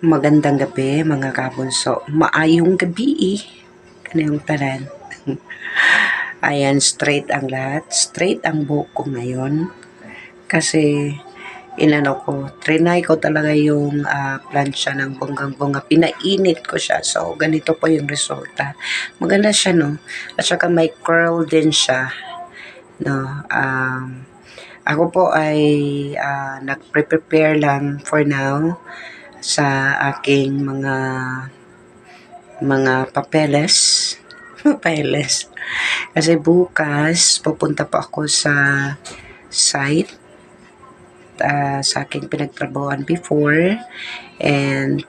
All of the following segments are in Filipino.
Magandang gabi mga kabunso. Maayong gabi eh. Kanayong tanan. Ayan, straight ang lahat. Straight ang buhok ko ngayon. Kasi, inano ko, trinay ko talaga yung plancha ng bonggang-bongga. Pinainit ko siya. So, ganito po yung resulta. Maganda siya, no? At saka may curl din siya. No? Ako po ay nag-prepare lang for now sa aking mga papeles. Papeles. Kasi bukas, pupunta po ako sa site sa aking pinagtrabahoan before. And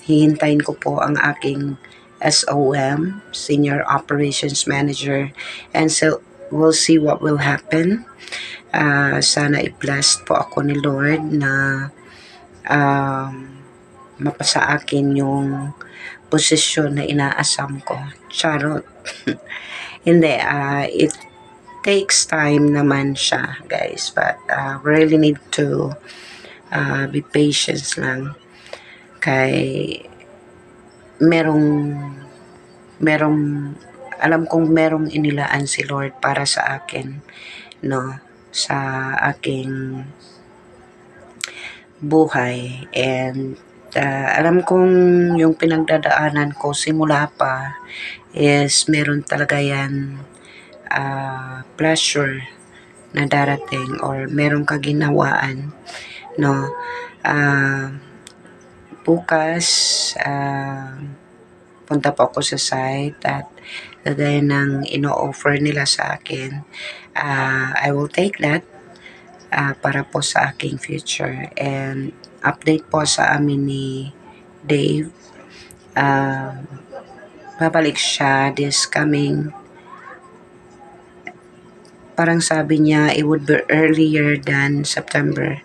hihintayin ko po ang aking SOM, Senior Operations Manager. And so, we'll see what will happen. Sana i-bless po ako ni Lord na mapasa akin yung posisyon na inaasam ko. Charot. Hindi, it takes time naman siya, guys. But really need to be patient lang. Kay alam kong merong inilaan si Lord para sa akin, no? Sa aking buhay. And alam kong yung pinagdadaanan ko simula pa is meron talaga yan pleasure na darating or merong kaginawaan, no? Bukas punta po ako sa site at gagaya ng ino-offer nila sa akin. I will take that para po sa aking future. And update po sa amin ni Dave. Babalik siya this coming. Parang sabi niya it would be earlier than September.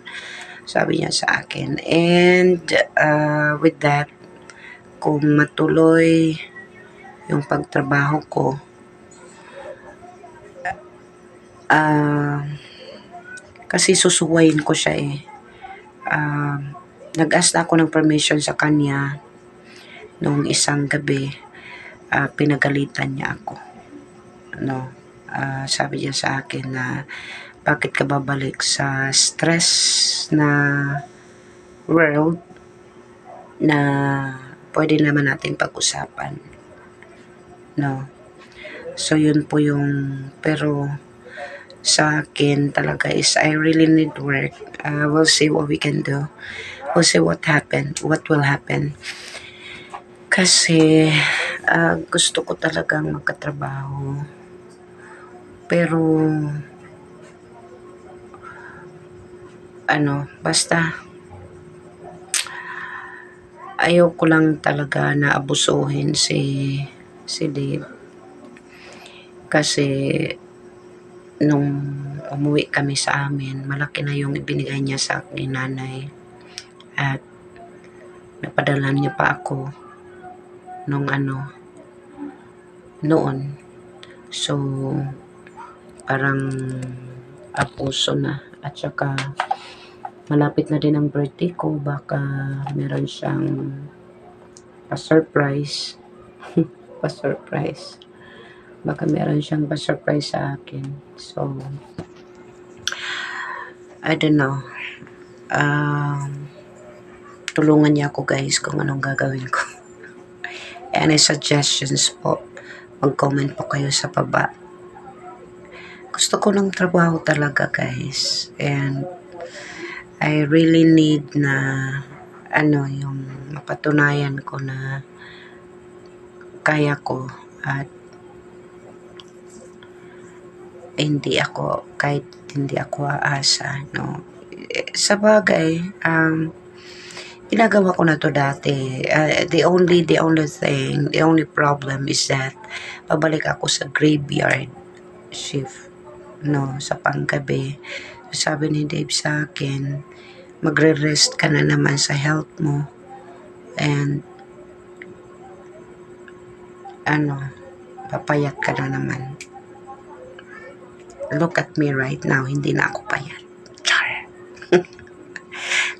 Sabi niya sa akin. And with that, kung matuloy yung pagtrabaho ko, kasi susuwayin ko siya eh. Nag-ask na ako ng permission sa kanya noong isang gabi. Pinagalitan niya ako, no? Sabi niya sa akin na bakit ka babalik sa stress na world na pwede naman natin pag-usapan, no? So yun po yung, pero sa akin talaga is I really need work. We'll see what we can do. We'll see what will happen. Kasi gusto ko talagang magkatrabaho. Pero basta ayaw ko lang talaga na abusuhin si Dave. Kasi nung umuwi kami sa amin, malaki na yung ibinigay niya sa akin nanay. At napadala niya pa ako nung noon. So, parang apuso na. At saka, malapit na din ang birthday ko. Baka meron siyang pa-surprise. Pa-surprise. Baka meron siyang pa-surprise sa akin. So, I don't know. Tulungan niya ako guys kung anong gagawin ko. Any suggestions po, mag-comment po kayo sa baba. Gusto ko ng trabaho talaga guys. And I really need na yung mapatunayan ko na kaya ko at kahit hindi ako aasa, no. Sa bagay, ginagawa ko na to dati. The only problem is that pabalik ako sa graveyard shift, no, sa panggabi. Sabi ni Dave sa akin, magre-rest ka na naman sa health mo. And papayat ka na naman. Look at me right now, hindi na ako payat. Char.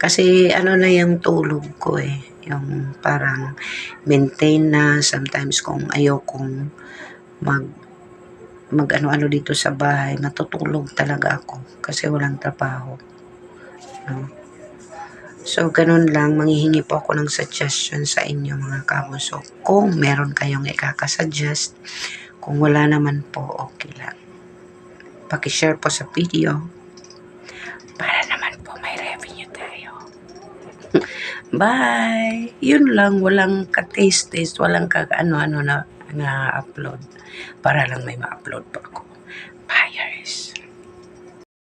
Kasi ano na yung tulog ko eh. Yung parang maintain na sometimes kung ayokong mag ano-ano dito sa bahay, matutulog talaga ako kasi walang trabaho. No? So, ganun lang, manghihingi po ako ng suggestion sa inyo mga kabuso. Kung meron kayong ikakasuggest, kung wala naman po, okay lang. Pakishare po sa video para naman po may revenue tayo. Bye! Yun lang, walang ka-taste-taste, walang ano-ano na upload para lang may ma-upload pa ako. Buyers!